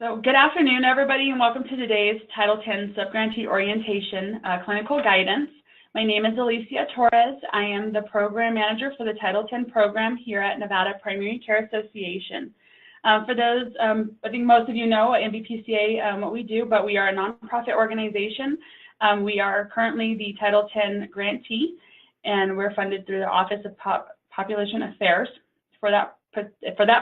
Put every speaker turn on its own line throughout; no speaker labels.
So good afternoon, everybody, and welcome to today's Title X Subgrantee Orientation Clinical Guidance. My name is Alicia Torres. I am the Program Manager for the Title X program here at Nevada Primary Care Association. For those, I think most of you know at NVPCA what we do, but we are a nonprofit organization. We are currently the Title X grantee, and we're funded through the Office of Population Affairs for that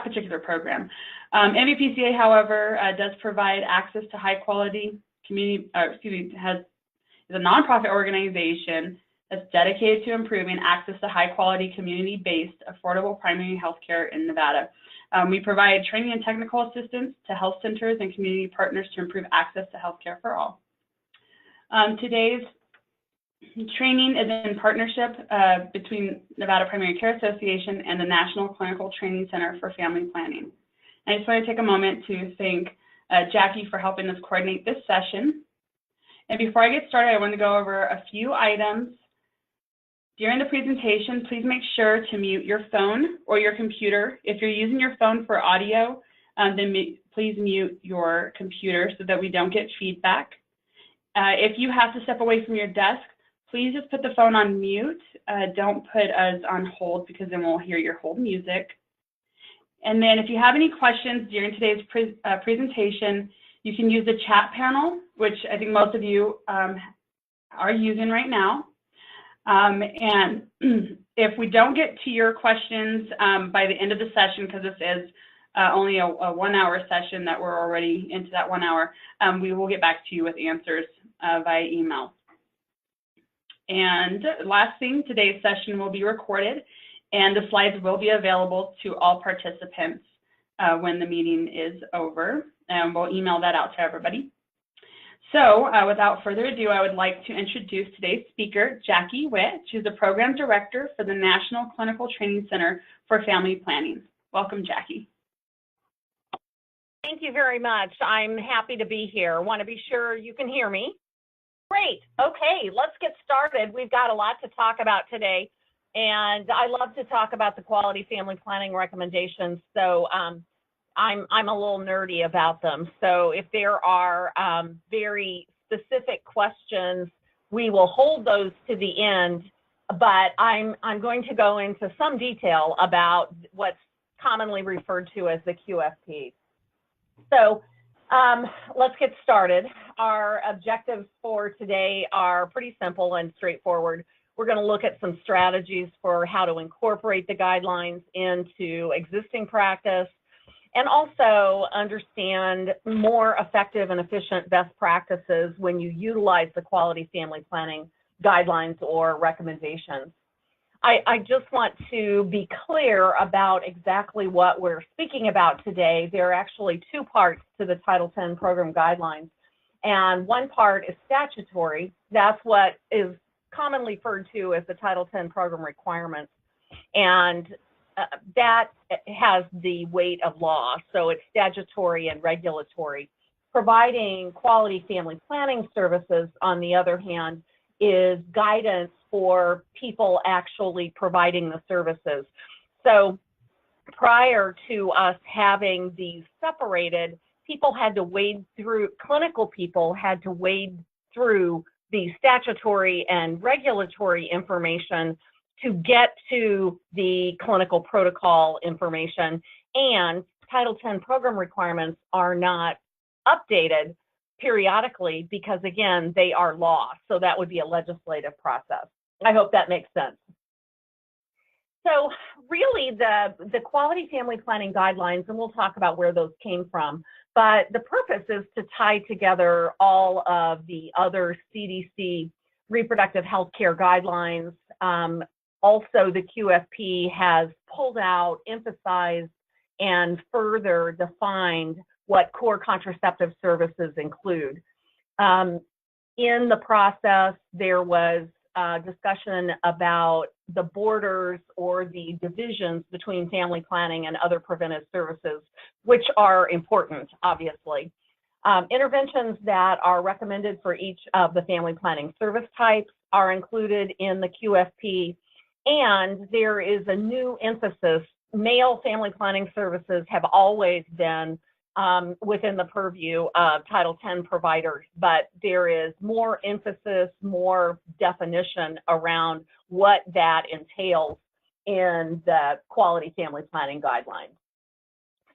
particular program. NVPCA, however, does provide access to high-quality community, is a nonprofit organization that's dedicated to improving access to high-quality, community-based, affordable primary health care in Nevada. We provide training and technical assistance to health centers and community partners to improve access to health care for all. Today's training is in partnership between Nevada Primary Care Association and the National Clinical Training Center for Family Planning. And I just want to take a moment to thank Jackie for helping us coordinate this session. And before I get started, I want to go over a few items. During the presentation, please make sure to mute your phone or your computer. If you're using your phone for audio, then please mute your computer so that we don't get feedback. If you have to step away from your desk, please just put the phone on mute. Don't put us on hold because then we'll hear your hold music. And then if you have any questions during today's presentation, you can use the chat panel, which I think most of you are using right now. And if we don't get to your questions by the end of the session, because this is only a 1-hour session that we're already into that 1 hour, we will get back to you with answers via email. And last thing, today's session will be recorded, and the slides will be available to all participants when the meeting is over, and we'll email that out to everybody. So without further ado, I would like to introduce today's speaker, Jackie Witt. She's the Program Director for the National Clinical Training Center for Family Planning. Welcome, Jackie.
Thank you very much. I'm happy to be here. I want to be sure you can hear me. Great. Okay, let's get started. We've got a lot to talk about today, and I love to talk about the quality family planning recommendations. So I'm a little nerdy about them. So if there are very specific questions, we will hold those to the end. But I'm going to go into some detail about what's commonly referred to as the QFP. So let's get started. Our objectives for today are pretty simple and straightforward. We're going to look at some strategies for how to incorporate the guidelines into existing practice, and also understand more effective and efficient best practices when you utilize the quality family planning guidelines or recommendations. I just want to be clear about exactly what we're speaking about today. There are actually two parts to the Title X program guidelines, and one part is statutory. That's what is commonly referred to as the Title X program requirements, and that has the weight of law, so it's statutory and regulatory. Providing quality family planning services, on the other hand, is guidance for people actually providing the services. So prior to us having these separated, people had to wade through, clinical people had to wade through the statutory and regulatory information to get to the clinical protocol information, and Title X program requirements are not updated periodically because, again, they are law, so that would be a legislative process. I hope that makes sense. So really the quality family planning guidelines, and we'll talk about where those came from, but the purpose is to tie together all of the other CDC reproductive health care guidelines. Also, the QFP has pulled out, emphasized, and further defined what core contraceptive services include. In the process, there was discussion about the borders or the divisions between family planning and other preventive services, which are important, obviously. Interventions that are recommended for each of the family planning service types are included in the QFP, and there is a new emphasis. Male family planning services have always been within the purview of Title X providers, but there is more emphasis, more definition around what that entails in the quality family planning guidelines.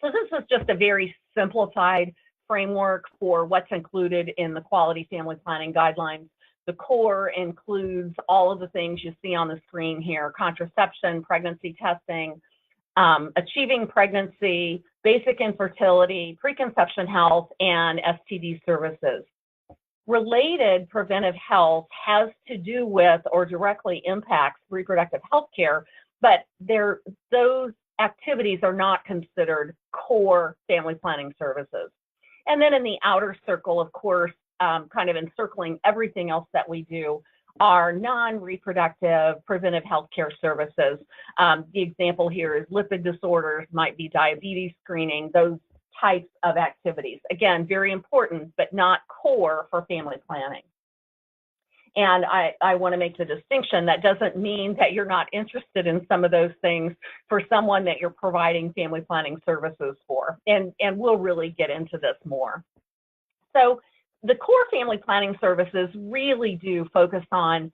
So this is just a very simplified framework for what's included in the quality family planning guidelines. The core includes all of the things you see on the screen here: contraception, pregnancy testing, achieving pregnancy, basic infertility, preconception health, and STD services. Related preventive health has to do with or directly impacts reproductive health care, but those activities are not considered core family planning services. And then in the outer circle, of course, kind of encircling everything else that we do, are non-reproductive preventive health care services. The example here is lipid disorders, might be diabetes screening, those types of activities. Again, very important, but not core for family planning. And I want to make the distinction that doesn't mean that you're not interested in some of those things for someone that you're providing family planning services for. And we'll really get into this more. So the core family planning services really do focus on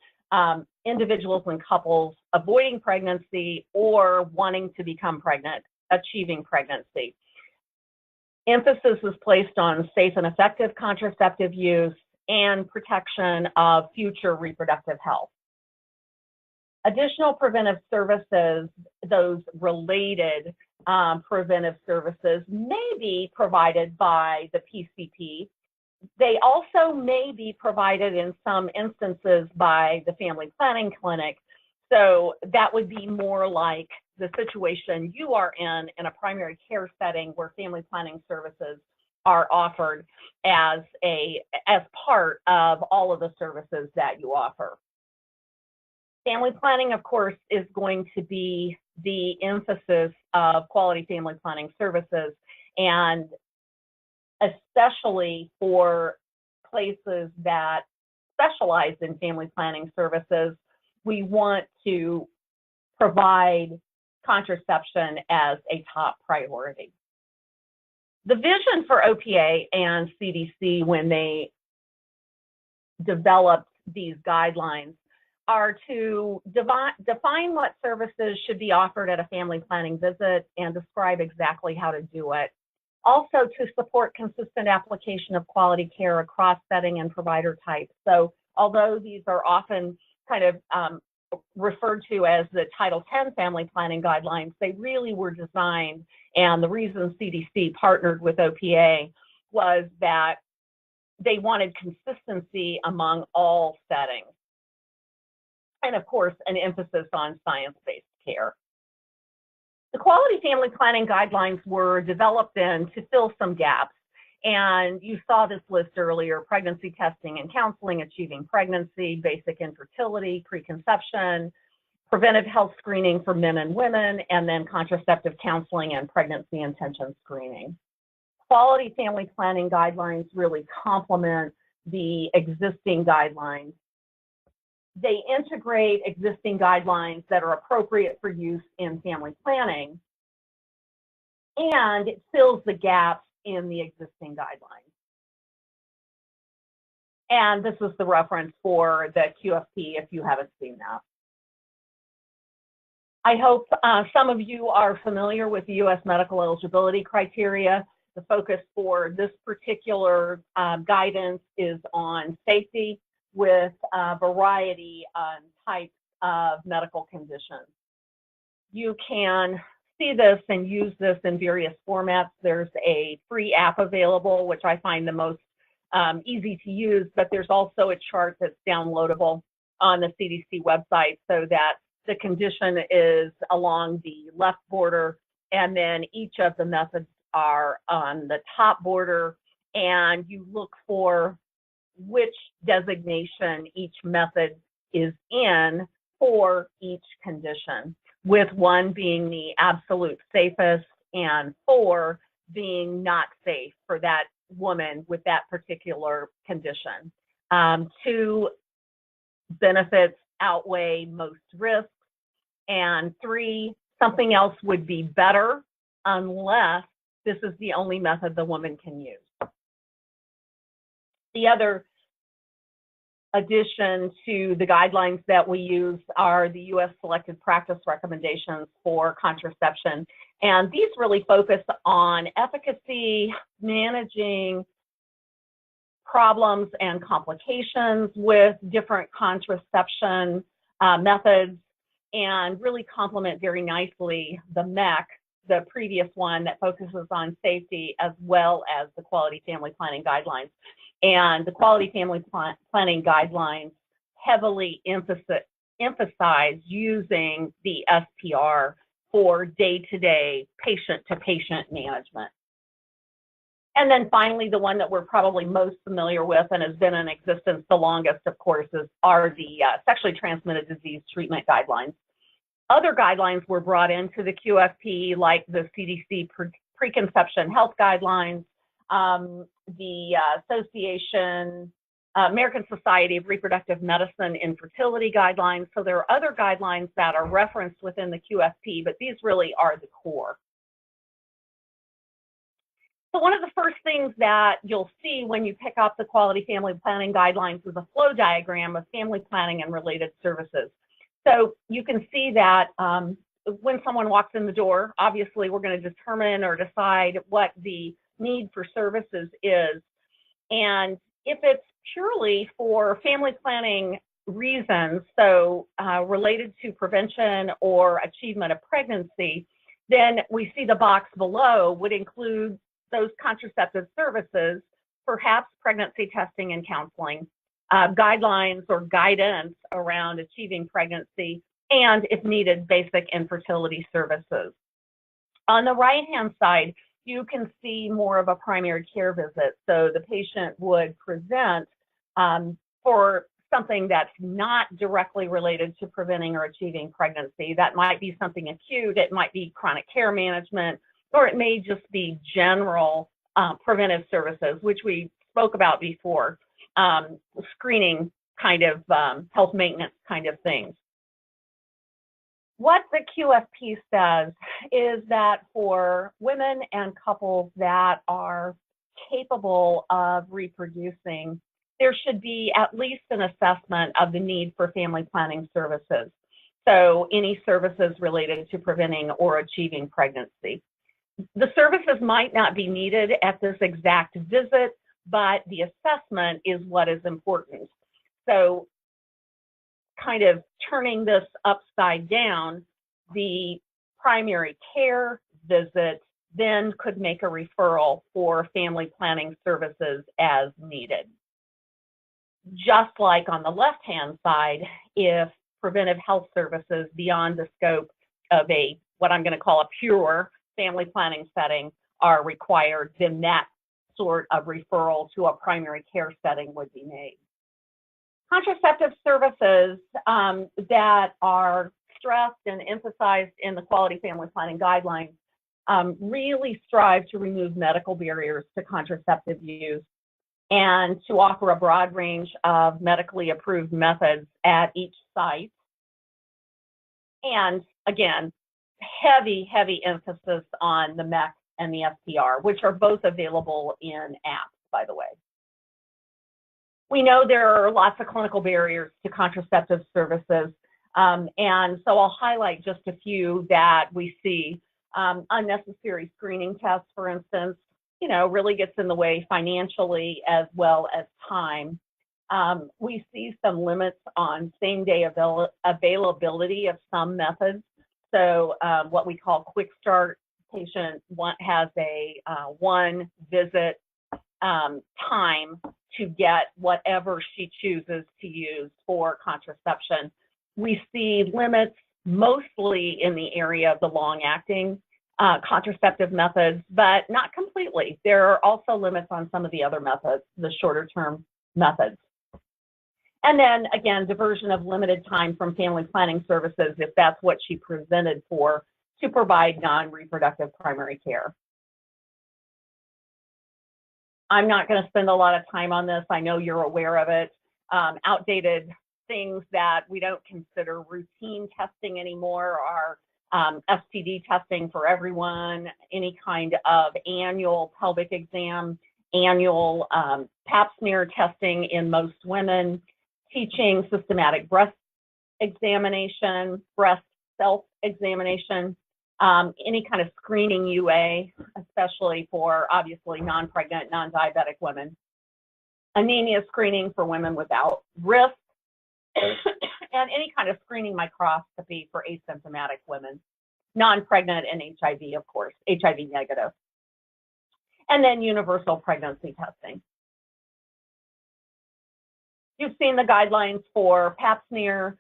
individuals and couples avoiding pregnancy or wanting to become pregnant, achieving pregnancy. Emphasis is placed on safe and effective contraceptive use and protection of future reproductive health. Additional preventive services, those related preventive services, may be provided by the PCP. They also may be provided in some instances by the family planning clinic. So that would be more like the situation you are in a primary care setting where family planning services are offered as part of all of the services that you offer. Family planning, of course, is going to be the emphasis of quality family planning services, and especially for places that specialize in family planning services, we want to provide contraception as a top priority. The vision for OPA and CDC when they developed these guidelines are to define what services should be offered at a family planning visit and describe exactly how to do it. Also to support consistent application of quality care across setting and provider types. So although these are often kind of referred to as the Title X family planning guidelines, they really were designed, and the reason CDC partnered with OPA was that they wanted consistency among all settings. And of course, an emphasis on science-based care. The quality family planning guidelines were developed to fill some gaps. And you saw this list earlier: pregnancy testing and counseling, achieving pregnancy, basic infertility, preconception, preventive health screening for men and women, and then contraceptive counseling and pregnancy intention screening. Quality family planning guidelines really complement the existing guidelines. They integrate existing guidelines that are appropriate for use in family planning, and it fills the gaps in the existing guidelines. And this is the reference for the QFP if you haven't seen that. I hope some of you are familiar with the U.S. medical eligibility criteria. The focus for this particular guidance is on safety with a variety of types of medical conditions. You can see this and use this in various formats. There's a free app available, which I find the most easy to use, but there's also a chart that's downloadable on the CDC website so that the condition is along the left border, and then each of the methods are on the top border, and you look for which designation each method is in for each condition, with 1 being the absolute safest and 4 being not safe for that woman with that particular condition. 2 benefits outweigh most risks, and 3, something else would be better unless this is the only method the woman can use. The other addition to the guidelines that we use are the U.S. Selected Practice Recommendations for contraception. And these really focus on efficacy, managing problems and complications with different contraception methods, and really complement very nicely the MEC, the previous one that focuses on safety, as well as the Quality Family Planning Guidelines. And the Quality Family Planning Guidelines heavily emphasize using the SPR for day-to-day, patient-to-patient management. And then finally, the one that we're probably most familiar with and has been in existence the longest, of course, are the Sexually Transmitted Disease Treatment Guidelines. Other guidelines were brought into the QFP, like the CDC Preconception Health Guidelines, the American Society of Reproductive Medicine Infertility Guidelines. So there are other guidelines that are referenced within the QFP, but these really are the core. So one of the first things that you'll see when you pick up the Quality Family Planning Guidelines is a flow diagram of family planning and related services. So you can see that when someone walks in the door, obviously we're going to determine or decide what the need for services is. And if it's purely for family planning reasons, so related to prevention or achievement of pregnancy, then we see the box below would include those contraceptive services, perhaps pregnancy testing and counseling, guidelines or guidance around achieving pregnancy, and if needed, basic infertility services. On the right-hand side, you can see more of a primary care visit. So the patient would present for something that's not directly related to preventing or achieving pregnancy. That might be something acute, it might be chronic care management, or it may just be general preventive services, which we spoke about before, screening kind of health maintenance kind of things. What the QFP says is that for women and couples that are capable of reproducing, there should be at least an assessment of the need for family planning services. So any services related to preventing or achieving pregnancy. The services might not be needed at this exact visit, but the assessment is what is important. So kind of turning this upside down, the primary care visit then could make a referral for family planning services as needed. Just like on the left-hand side, if preventive health services beyond the scope of what I'm going to call a pure family planning setting are required, then that sort of referral to a primary care setting would be made. Contraceptive services that are stressed and emphasized in the Quality Family Planning Guidelines really strive to remove medical barriers to contraceptive use and to offer a broad range of medically approved methods at each site. And again, heavy emphasis on the MEC and the SPR, which are both available in apps, by the way. We know there are lots of clinical barriers to contraceptive services, and so I'll highlight just a few that we see. Unnecessary screening tests, for instance, really gets in the way financially as well as time. We see some limits on same-day availability of some methods. So what we call quick start, patient has a one visit time to get whatever she chooses to use for contraception. We see limits mostly in the area of the long-acting contraceptive methods, but not completely. There are also limits on some of the other methods, the shorter-term methods. And then, again, diversion of limited time from family planning services, if that's what she presented for, to provide non-reproductive primary care. I'm not going to spend a lot of time on this. I know you're aware of it. Outdated things that we don't consider routine testing anymore are STD testing for everyone, any kind of annual pelvic exam, annual pap smear testing in most women, teaching systematic breast examination, breast self-examination, any kind of screening UA, especially for obviously non-pregnant, non-diabetic women, anemia screening for women without risk, and any kind of screening microscopy for asymptomatic women, non-pregnant and HIV, of course, HIV negative, and then universal pregnancy testing. You've seen the guidelines for pap smear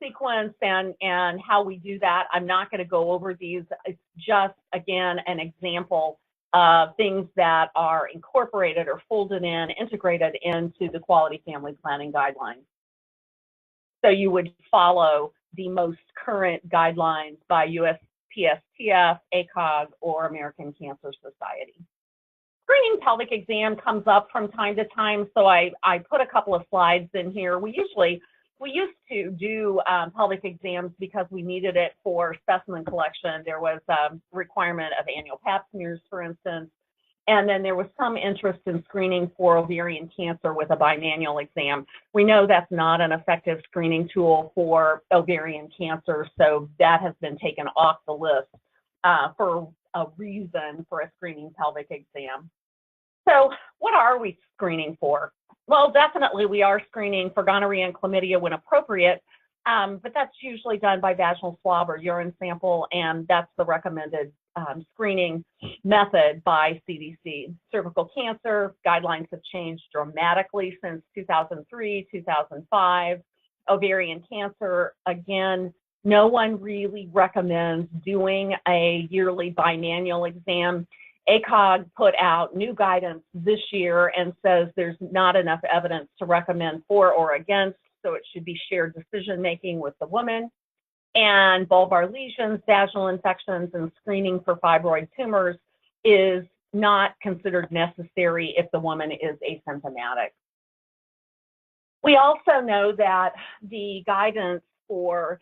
sequence and how we do that. I'm not going to go over these. It's just, again, an example of things that are incorporated or folded in, integrated into the quality family planning guidelines. So you would follow the most current guidelines by USPSTF, ACOG, or American Cancer Society. Screening pelvic exam comes up from time to time, so I put a couple of slides in here. We used to do pelvic exams because we needed it for specimen collection. There was a requirement of annual pap smears, for instance, and then there was some interest in screening for ovarian cancer with a bimanual exam. We know that's not an effective screening tool for ovarian cancer, so that has been taken off the list for a reason for a screening pelvic exam. So what are we screening for? Well, definitely we are screening for gonorrhea and chlamydia when appropriate, but that's usually done by vaginal swab or urine sample, and that's the recommended screening method by CDC. Cervical cancer guidelines have changed dramatically since 2003, 2005. Ovarian cancer, again, no one really recommends doing a yearly bimanual exam. ACOG put out new guidance this year and says there's not enough evidence to recommend for or against, so it should be shared decision-making with the woman. And vulvar lesions, vaginal infections, and screening for fibroid tumors is not considered necessary if the woman is asymptomatic. We also know that the guidance for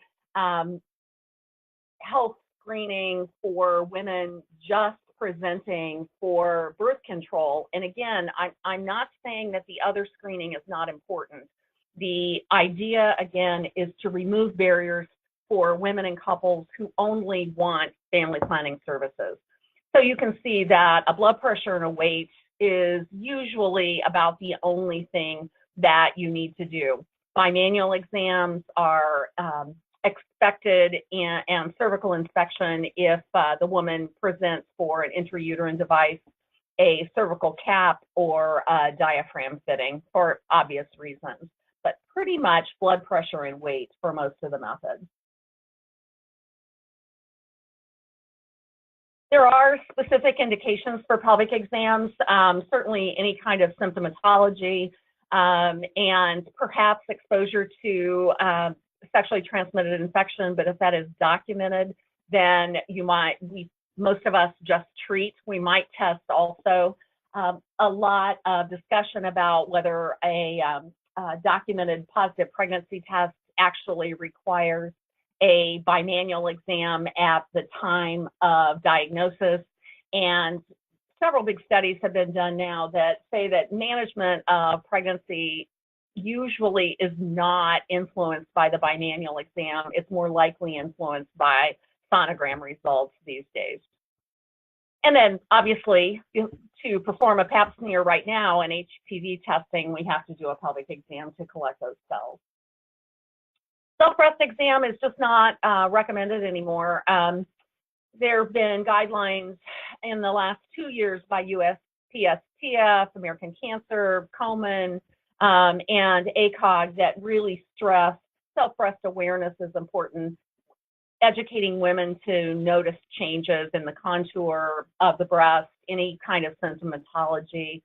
health screening for women just presenting for birth control, and again, I'm not saying that the other screening is not important. The idea, again, is to remove barriers for women and couples who only want family planning services. So you can see that a blood pressure and a weight is usually about the only thing that you need to do. Bimanual exams are expected and cervical inspection if the woman presents for an intrauterine device, a cervical cap, or a diaphragm fitting for obvious reasons, but pretty much blood pressure and weight for most of the methods. There are specific indications for pelvic exams, certainly any kind of symptomatology and perhaps exposure to sexually transmitted infection, but if that is documented, then most of us just treat. We might test also. A lot of discussion about whether a documented positive pregnancy test actually requires a bimanual exam at the time of diagnosis, and several big studies have been done now that say that management of pregnancy usually is not influenced by the bimanual exam. It's more likely influenced by sonogram results these days. And then obviously to perform a pap smear right now and HPV testing, we have to do a pelvic exam to collect those cells. Self-breast exam is just not recommended anymore. There have been guidelines in the last 2 years by USPSTF, American Cancer, Komen, and ACOG that really stress self-breast awareness is important, educating women to notice changes in the contour of the breast, any kind of symptomatology.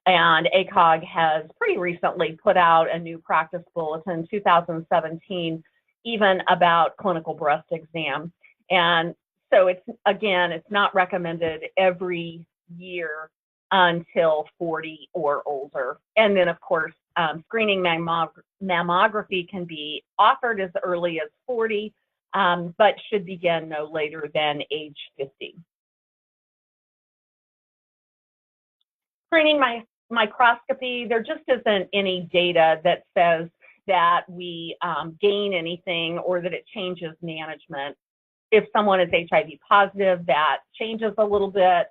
And ACOG has pretty recently put out a new practice bulletin, 2017, even about clinical breast exam. And so it's not recommended every year until 40 or older. And then, of course, screening mammography can be offered as early as 40, but should begin no later than age 50. Screening microscopy, there just isn't any data that says that we gain anything or that it changes management. If someone is HIV positive, that changes a little bit.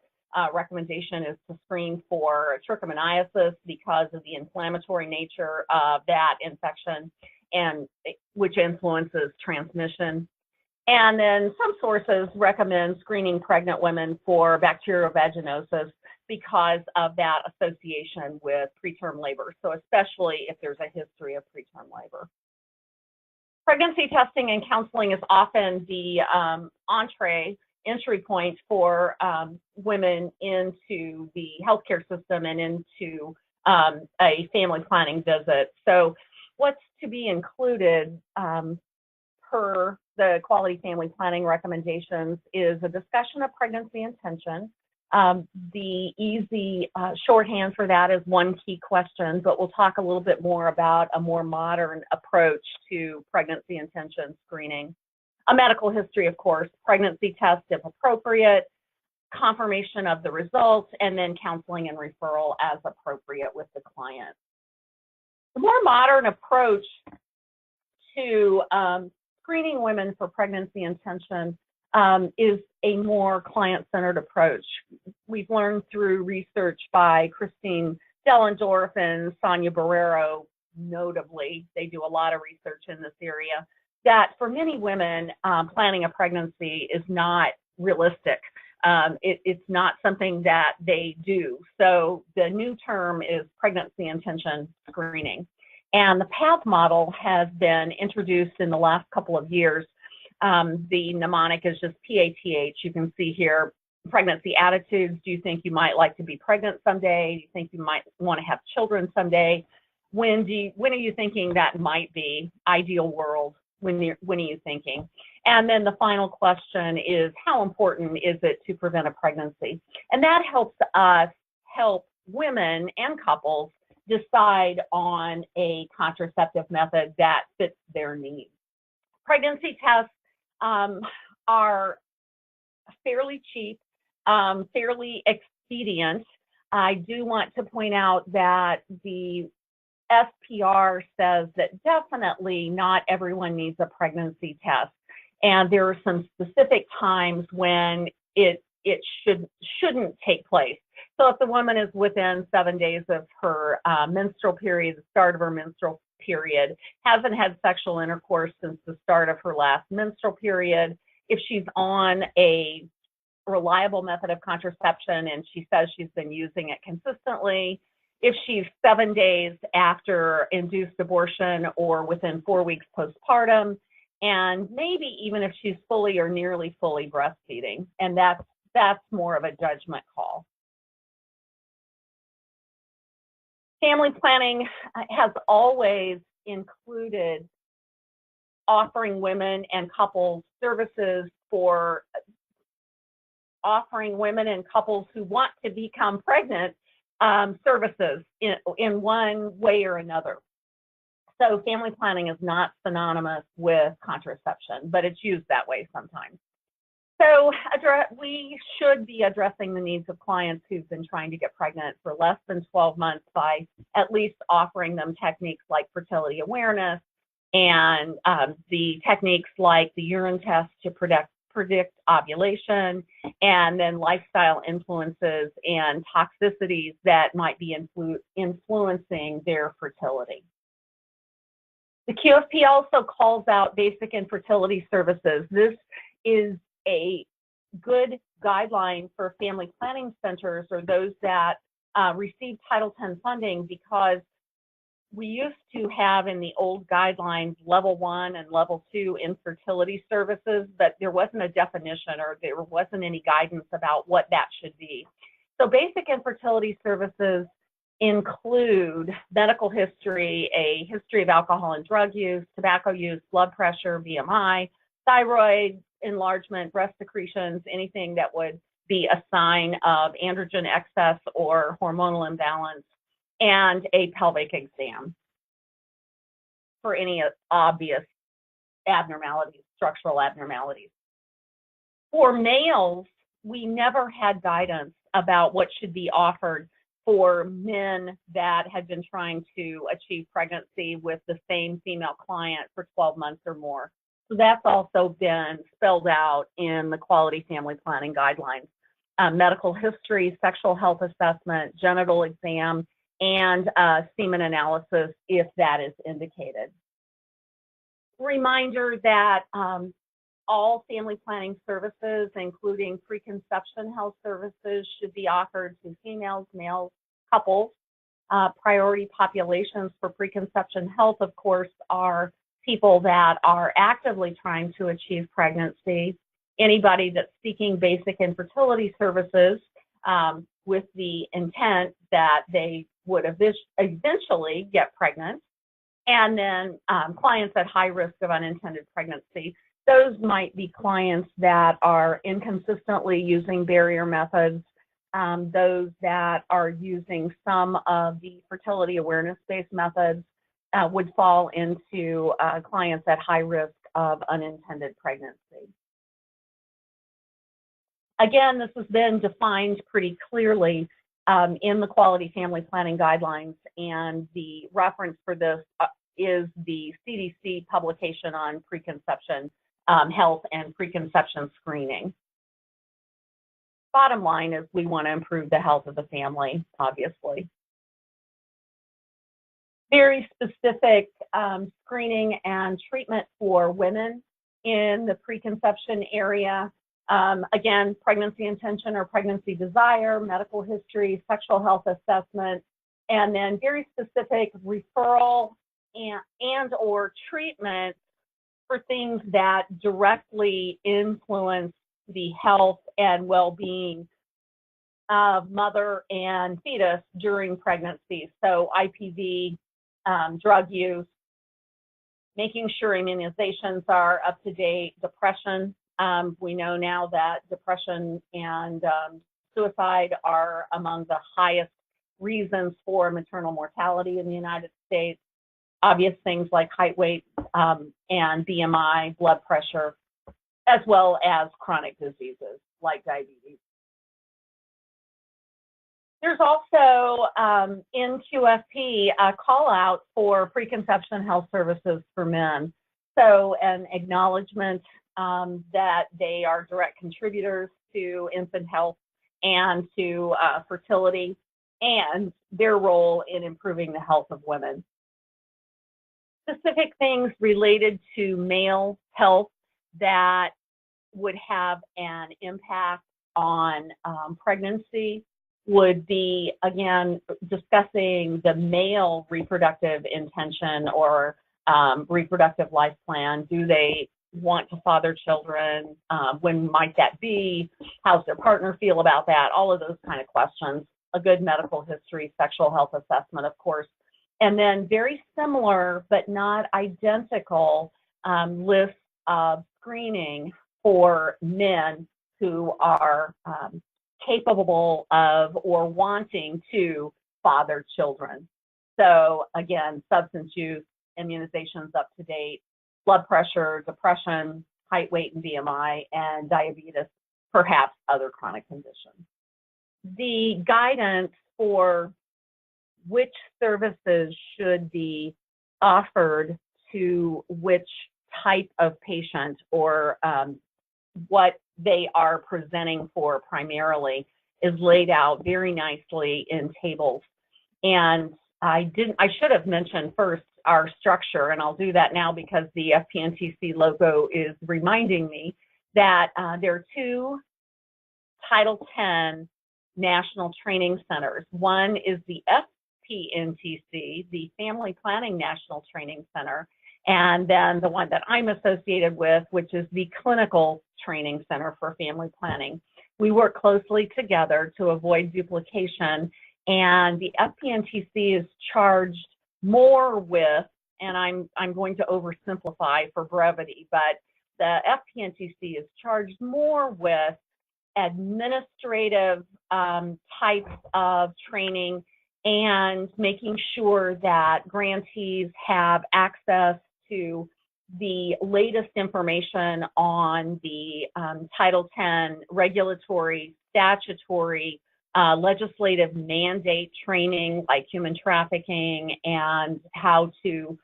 Recommendation is to screen for trichomoniasis because of the inflammatory nature of that infection, and which influences transmission. And then some sources recommend screening pregnant women for bacterial vaginosis because of that association with preterm labor, so especially if there's a history of preterm labor. Pregnancy testing and counseling is often the entry point for women into the healthcare system and into a family planning visit. So what's to be included per the quality family planning recommendations is a discussion of pregnancy intention. The easy shorthand for that is one key question, but we'll talk a little bit more about a more modern approach to pregnancy intention screening. A medical history, of course, pregnancy test if appropriate, confirmation of the results, and then counseling and referral as appropriate with the client. The more modern approach to screening women for pregnancy intention is a more client-centered approach. We've learned through research by Christine Dellendorf and Sonia Barrero, notably, they do a lot of research in this area, that for many women, planning a pregnancy is not realistic. It's not something that they do. So the new term is pregnancy intention screening. And the PATH model has been introduced in the last couple of years. The mnemonic is just PATH. You can see here, pregnancy attitudes. Do you think you might like to be pregnant someday? Do you think you might want to have children someday? When are you thinking that might be? Ideal world, when are you thinking? And then the final question is, how important is it to prevent a pregnancy? And that helps us help women and couples decide on a contraceptive method that fits their needs. Pregnancy tests are fairly cheap, fairly expedient. I do want to point out that the SPR says that definitely not everyone needs a pregnancy test, and there are some specific times when it shouldn't take place. So if the woman is within 7 days of her menstrual period, the start of her menstrual period, hasn't had sexual intercourse since the start of her last menstrual period, if she's on a reliable method of contraception and she says she's been using it consistently, if she's 7 days after induced abortion or within 4 weeks postpartum, and maybe even if she's fully or nearly fully breastfeeding, and that's more of a judgment call. Family planning has always included offering women and couples services for offering women and couples who want to become pregnant services in one way or another. So family planning is not synonymous with contraception, but it's used that way sometimes. So we should be addressing the needs of clients who've been trying to get pregnant for less than 12 months by at least offering them techniques like fertility awareness and the techniques like the urine test to predict ovulation, and then lifestyle influences and toxicities that might be influencing their fertility. The QFP also calls out basic infertility services. This is a good guideline for family planning centers or those that receive Title X funding, because we used to have in the old guidelines level 1 and level 2 infertility services, but there wasn't a definition or there wasn't any guidance about what that should be. So basic infertility services include medical history, a history of alcohol and drug use, tobacco use, blood pressure, BMI, thyroid enlargement, breast secretions, anything that would be a sign of androgen excess or hormonal imbalance, and a pelvic exam for any obvious abnormalities, structural abnormalities. For males, we never had guidance about what should be offered for men that had been trying to achieve pregnancy with the same female client for 12 months or more. So that's also been spelled out in the quality family planning guidelines. Medical history, sexual health assessment, genital exam, and semen analysis if that is indicated. Reminder that all family planning services, including preconception health services, should be offered to females, males, couples. Priority populations for preconception health, of course, are people that are actively trying to achieve pregnancy, anybody that's seeking basic infertility services with the intent that they would eventually get pregnant, and then clients at high risk of unintended pregnancy. Those might be clients that are inconsistently using barrier methods, those that are using some of the fertility awareness-based methods would fall into clients at high risk of unintended pregnancy. Again, this has been defined pretty clearly in the quality family planning guidelines, and the reference for this is the CDC publication on preconception health and preconception screening. Bottom line is we want to improve the health of the family, obviously. Very specific screening and treatment for women in the preconception area. Again, pregnancy intention or pregnancy desire, medical history, sexual health assessment, and then very specific referral and or treatment for things that directly influence the health and well-being of mother and fetus during pregnancy. So IPV, drug use, making sure immunizations are up to date, depression. We know now that depression and suicide are among the highest reasons for maternal mortality in the United States. Obvious things like height, weight, and BMI, blood pressure, as well as chronic diseases like diabetes. There's also in QFP a call out for preconception health services for men. So an acknowledgement that they are direct contributors to infant health and to fertility and their role in improving the health of women. Specific things related to male health that would have an impact on pregnancy would be, again, discussing the male reproductive intention or reproductive life plan. Do they want to father children? When might that be? How's their partner feel about that? All of those kind of questions. A good medical history, sexual health assessment, of course. And then very similar but not identical lists of screening for men who are capable of or wanting to father children. So again, substance use, immunizations up to date, blood pressure, depression, height, weight, and BMI, and diabetes, perhaps other chronic conditions. The guidance for which services should be offered to which type of patient or what they are presenting for primarily is laid out very nicely in tables. And I should have mentioned first our structure, and I'll do that now because the FPNTC logo is reminding me that there are two Title X national training centers. One is the FPNTC, the Family Planning National Training Center, and then the one that I'm associated with, which is the Clinical Training Center for Family Planning. We work closely together to avoid duplication, and the FPNTC is charged more with, and I'm going to oversimplify for brevity, but the FPNTC is charged more with administrative types of training and making sure that grantees have access to the latest information on the Title X regulatory, statutory, legislative mandate training like human trafficking and how to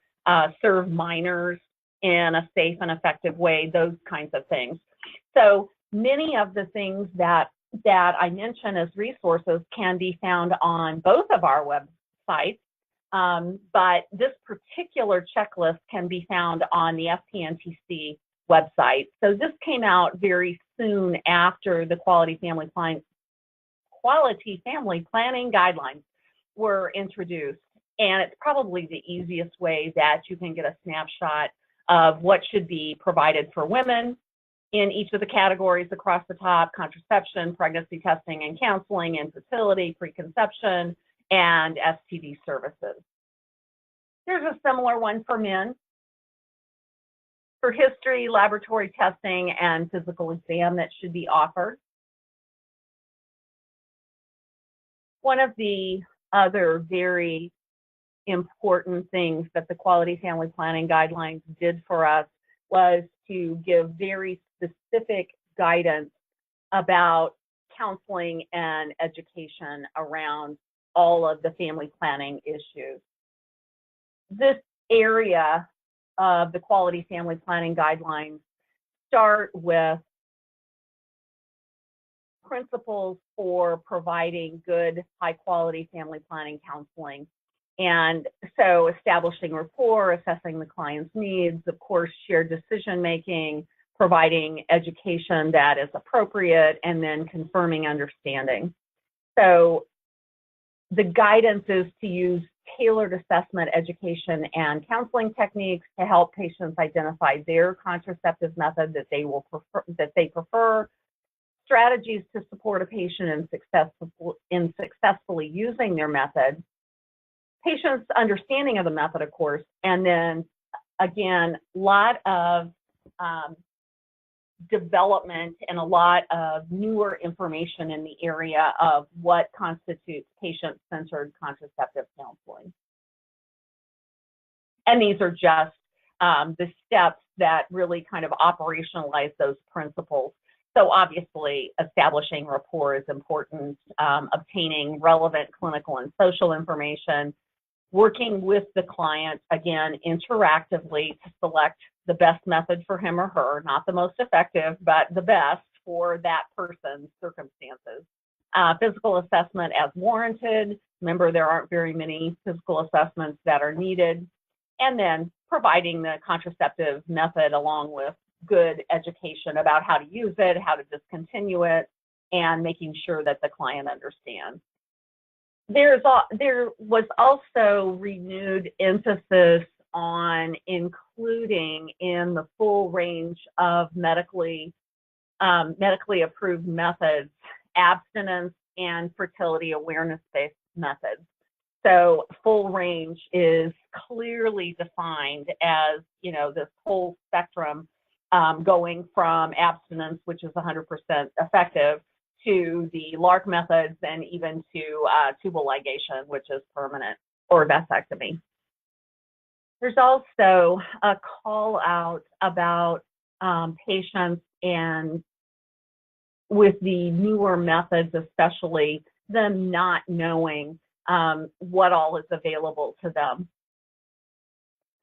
serve minors in a safe and effective way, those kinds of things. So many of the things that I mention as resources can be found on both of our websites, but this particular checklist can be found on the FPNTC website. So this came out very soon after the Quality Family Planning Guidelines were introduced, and it's probably the easiest way that you can get a snapshot of what should be provided for women in each of the categories across the top: contraception, pregnancy testing and counseling, infertility, preconception, and STD services. There's a similar one for men for history, laboratory testing, and physical exam that should be offered. One of the other very important things that the Quality Family Planning Guidelines did for us was to give very specific guidance about counseling and education around all of the family planning issues. This area of the Quality Family Planning Guidelines start with principles for providing good, high-quality family planning counseling. And so establishing rapport, assessing the client's needs, of course, shared decision-making, providing education that is appropriate, and then confirming understanding. So the guidance is to use tailored assessment, education, and counseling techniques to help patients identify their contraceptive method that they prefer, strategies to support a patient in successfully using their method, patient's understanding of the method, of course, and then, again, a lot of development and a lot of newer information in the area of what constitutes patient-centered contraceptive counseling. And these are just the steps that really kind of operationalize those principles. So obviously, establishing rapport is important, obtaining relevant clinical and social information, working with the client, again, interactively to select the best method for him or her, not the most effective, but the best for that person's circumstances. Physical assessment as warranted. Remember, there aren't very many physical assessments that are needed. And then providing the contraceptive method along with good education about how to use it, how to discontinue it, and making sure that the client understands. There was also renewed emphasis on including in the full range of medically approved methods, abstinence and fertility awareness-based methods. So full range is clearly defined as, you know, this whole spectrum going from abstinence, which is 100% effective, to the LARC methods and even to tubal ligation, which is permanent, or vasectomy. There's also a call out about patients and with the newer methods, especially them not knowing what all is available to them.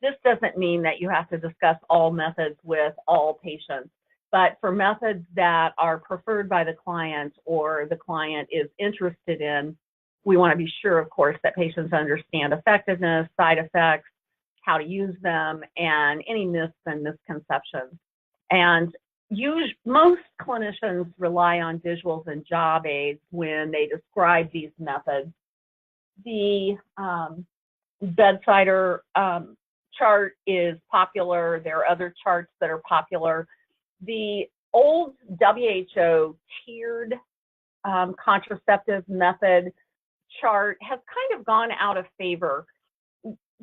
This doesn't mean that you have to discuss all methods with all patients, but for methods that are preferred by the client or the client is interested in, we want to be sure, of course, that patients understand effectiveness, side effects, how to use them, and any myths and misconceptions. And most clinicians rely on visuals and job aids when they describe these methods. The bedsider chart is popular. There are other charts that are popular. The old WHO tiered contraceptive method chart has kind of gone out of favor.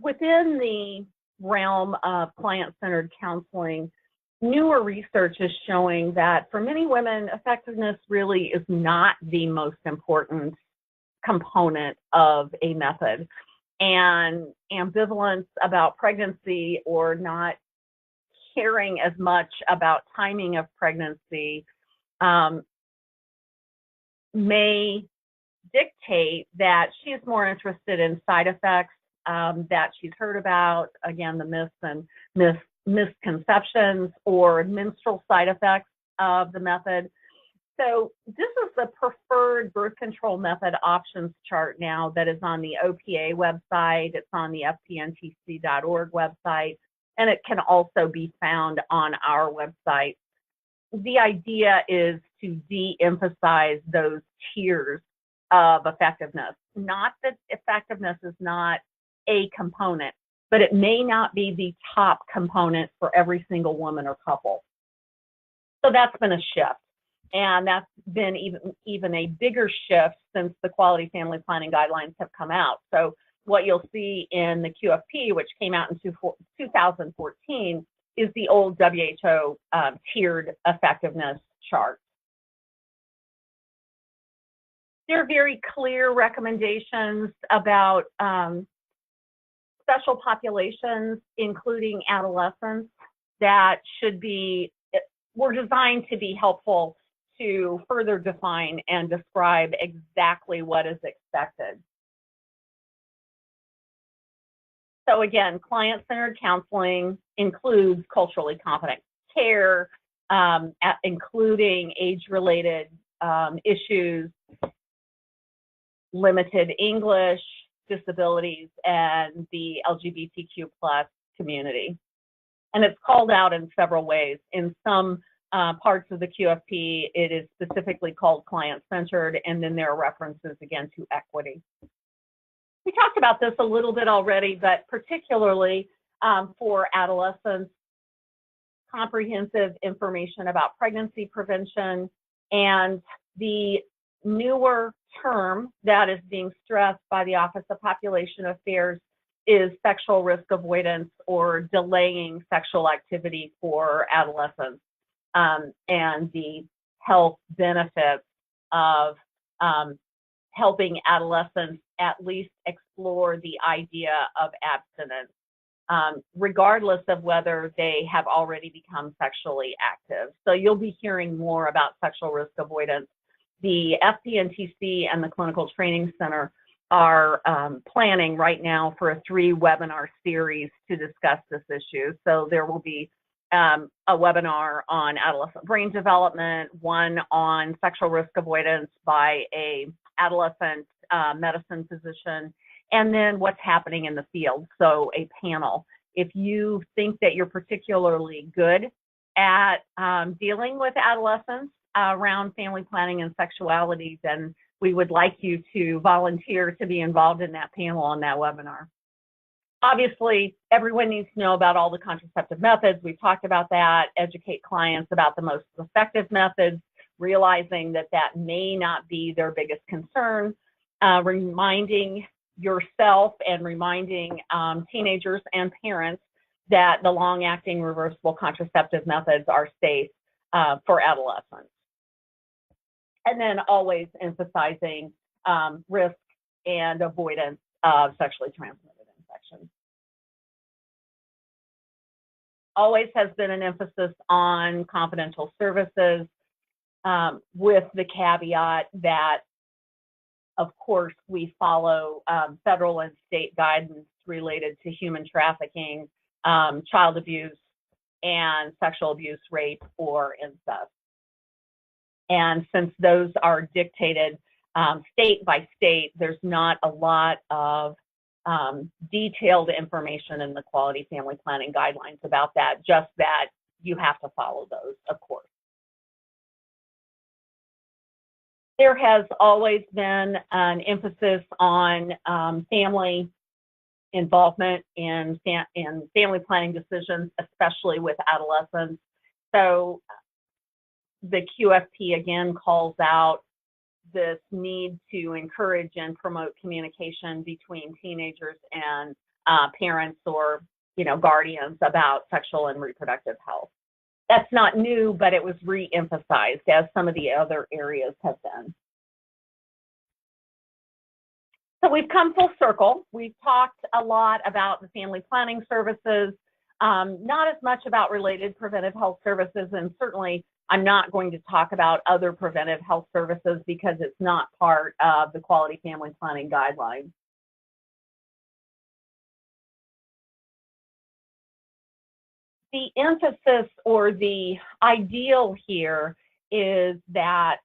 Within the realm of client-centered counseling, newer research is showing that for many women, effectiveness really is not the most important component of a method. And ambivalence about pregnancy or not caring as much about timing of pregnancy may dictate that she's more interested in side effects that she's heard about, again, the myths and misconceptions or menstrual side effects of the method. So this is the preferred birth control method options chart now that is on the OPA website. It's on the fpntc.org website, and it can also be found on our website. The idea is to de-emphasize those tiers of effectiveness. Not that effectiveness is not a component, but it may not be the top component for every single woman or couple. So that's been a shift. And that's been even a bigger shift since the Quality Family Planning Guidelines have come out. So what you'll see in the QFP, which came out in 2014, is the old WHO tiered effectiveness chart. There are very clear recommendations about special populations, including adolescents, that were designed to be helpful to further define and describe exactly what is expected. So again, client-centered counseling includes culturally competent care, including age-related issues, limited English, disabilities, and the LGBTQ+ community. And it's called out in several ways. In some parts of the QFP, it is specifically called client-centered, and then there are references again to equity. We talked about this a little bit already, but particularly for adolescents, comprehensive information about pregnancy prevention, and the newer term that is being stressed by the Office of Population Affairs is sexual risk avoidance or delaying sexual activity for adolescents, and the health benefits of helping adolescents at least explore the idea of abstinence, regardless of whether they have already become sexually active. So you'll be hearing more about sexual risk avoidance. The FPNTC and the Clinical Training Center are planning right now for a 3-webinar series to discuss this issue. So there will be a webinar on adolescent brain development, one on sexual risk avoidance by a adolescent medicine physician, and then what's happening in the field, so a panel. If you think that you're particularly good at dealing with adolescents around family planning and sexuality, then we would like you to volunteer to be involved in that panel on that webinar. Obviously, everyone needs to know about all the contraceptive methods. We've talked about that, educate clients about the most effective methods, realizing that that may not be their biggest concern, reminding yourself and reminding teenagers and parents that the long-acting reversible contraceptive methods are safe for adolescents. And then always emphasizing risk and avoidance of sexually transmitted infections. Always has been an emphasis on confidential services, with the caveat that, of course, we follow federal and state guidance related to human trafficking, child abuse, and sexual abuse, rape, or incest. And since those are dictated state by state, there's not a lot of detailed information in the Quality Family Planning Guidelines about that, just that you have to follow those, of course. There has always been an emphasis on family involvement in family planning decisions, especially with adolescents. So the QFP again calls out this need to encourage and promote communication between teenagers and parents or guardians about sexual and reproductive health. That's not new, but it was re-emphasized as some of the other areas have been. So we've come full circle. We've talked a lot about the family planning services, not as much about related preventive health services, and certainly I'm not going to talk about other preventive health services because it's not part of the Quality Family Planning Guidelines. The emphasis or the ideal here is that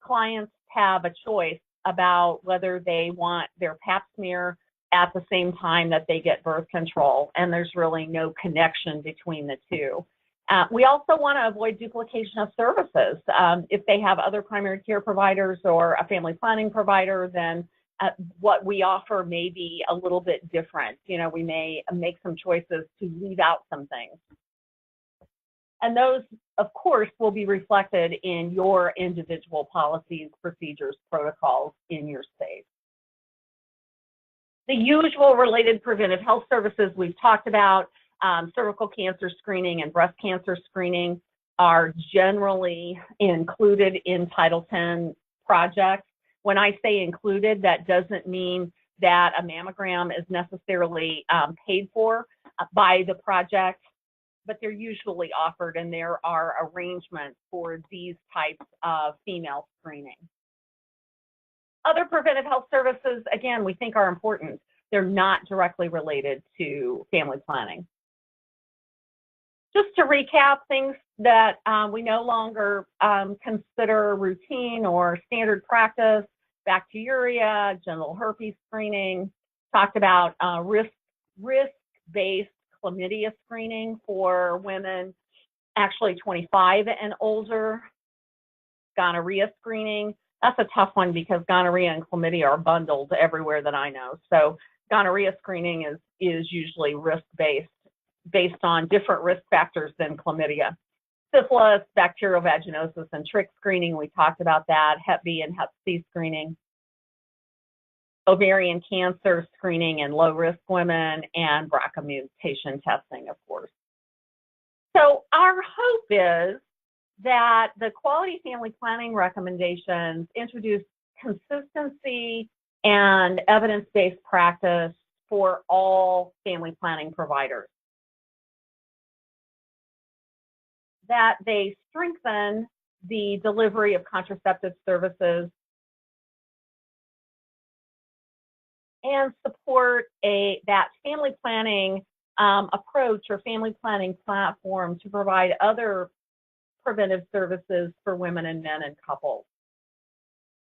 clients have a choice about whether they want their pap smear at the same time that they get birth control, and there's really no connection between the two. We also want to avoid duplication of services. If they have other primary care providers or a family planning provider, then what we offer may be a little bit different. You know, we may make some choices to leave out some things. And those, of course, will be reflected in your individual policies, procedures, protocols in your state. The usual related preventive health services we've talked about, cervical cancer screening and breast cancer screening are generally included in Title X projects. When I say included, that doesn't mean that a mammogram is necessarily paid for by the project, but they're usually offered, and there are arrangements for these types of female screening. Other preventive health services, again, we think are important. They're not directly related to family planning. Just to recap things that we no longer consider routine or standard practice: bacteriuria, genital herpes screening, talked about risk-based chlamydia screening for women actually 25 and older, gonorrhea screening. That's a tough one because gonorrhea and chlamydia are bundled everywhere that I know. So gonorrhea screening is usually risk-based, based on different risk factors than chlamydia. Syphilis, bacterial vaginosis, and trick screening, we talked about that. Hep B and Hep C screening. Ovarian cancer screening in low-risk women, and BRCA mutation testing, of course. So our hope is that the Quality Family Planning Recommendations introduce consistency and evidence-based practice for all family planning providers. That they strengthen the delivery of contraceptive services and support that family planning approach or family planning platform to provide other preventive services for women and men and couples.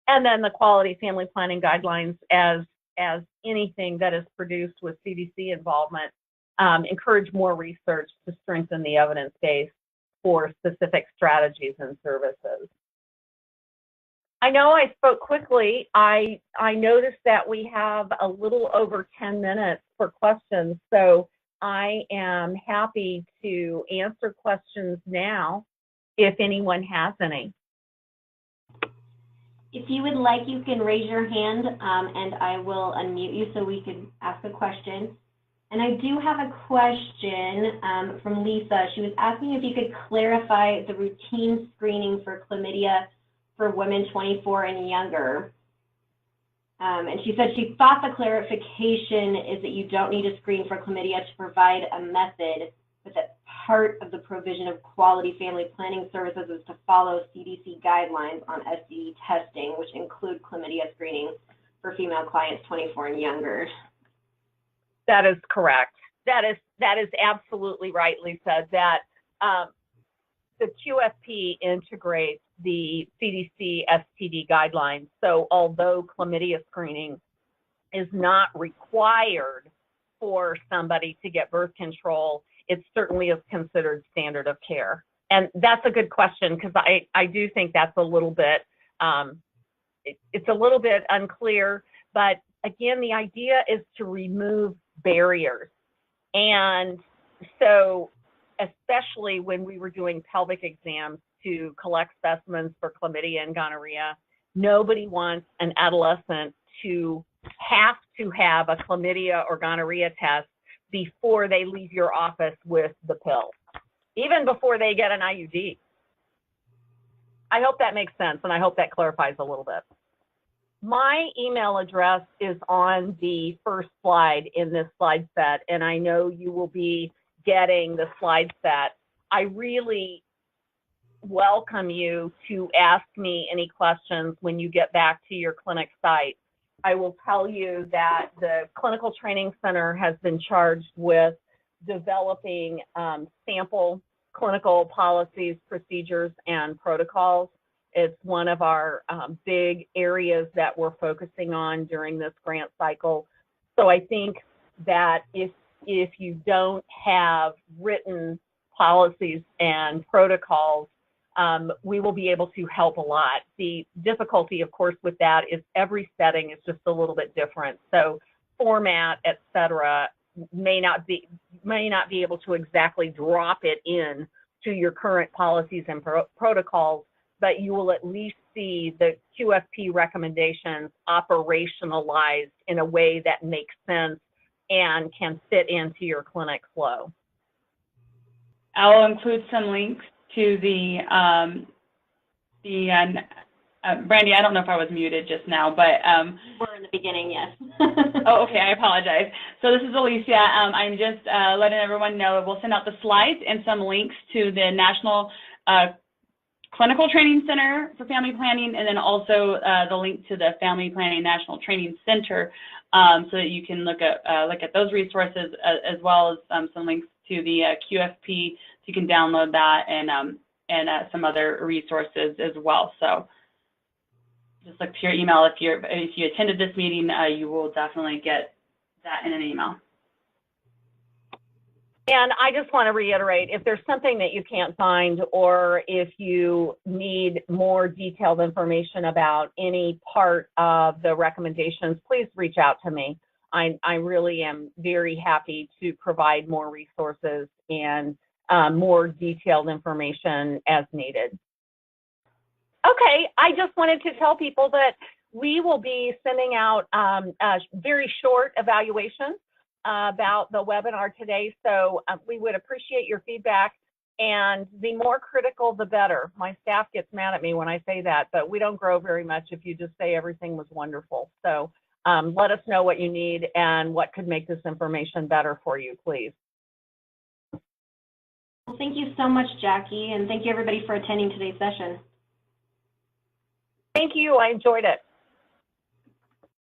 And then the Quality Family Planning Guidelines, as anything that is produced with CDC involvement, encourage more research to strengthen the evidence base for specific strategies and services. I know I spoke quickly. I noticed that we have a little over 10 minutes for questions, so I am happy to answer questions now if anyone has any.
If you would like, you can raise your hand and I will unmute you so we can ask a question. And I do have a question from Lisa. She was asking if you could clarify the routine screening for chlamydia for women 24 and younger. And she said she thought the clarification is that you don't need to screen for chlamydia to provide a method, but that part of the provision of quality family planning services is to follow CDC guidelines on STD testing, which include chlamydia screening for female clients 24 and younger.
That is correct. That is absolutely right, Lisa, that the QFP integrates the CDC STD guidelines. So although chlamydia screening is not required for somebody to get birth control, it certainly is considered standard of care. And that's a good question because I do think that's a little bit, it's a little bit unclear, but again, the idea is to remove barriers. And so especially when we were doing pelvic exams to collect specimens for chlamydia and gonorrhea, nobody wants an adolescent to have a chlamydia or gonorrhea test before they leave your office with the pill, even before they get an IUD. I hope that makes sense, and I hope that clarifies a little bit. My email address is on the first slide in this slide set, and I know you will be getting the slide set. I really welcome you to ask me any questions when you get back to your clinic site. I will tell you that the Clinical Training Center has been charged with developing sample clinical policies, procedures, and protocols. It's one of our big areas that we're focusing on during this grant cycle. So I think that if you don't have written policies and protocols, we will be able to help a lot. The difficulty, of course, with that is every setting is just a little bit different. So format, et cetera, may not be able to exactly drop it in to your current policies and protocols, but you will at least see the QFP recommendations operationalized in a way that makes sense and can fit into your clinic flow.
I'll include some links to the Brandy, I don't know if I was muted just now, but
we're in the beginning, yes.
Oh, okay, I apologize. So this is Alicia. I'm just letting everyone know we'll send out the slides and some links to the National Clinical Training Center for Family Planning, and then also the link to the Family Planning National Training Center, so that you can look at those resources, as well as some links to the QFP, so you can download that, and some other resources as well. So just look to your email. If you attended this meeting, you will definitely get that in an email.
And I just want to reiterate, if there's something that you can't find, or if you need more detailed information about any part of the recommendations, please reach out to me. I really am very happy to provide more resources and more detailed information as needed. Okay, I just wanted to tell people that we will be sending out a very short evaluation about the webinar today, so we would appreciate your feedback, and the more critical the better. My staff gets mad at me when I say that, but we don't grow very much if you just say everything was wonderful. So let us know what you need and what could make this information better for you, please.
Well, thank you so much, Jackie, and thank you everybody for attending today's session.
Thank you, I enjoyed it.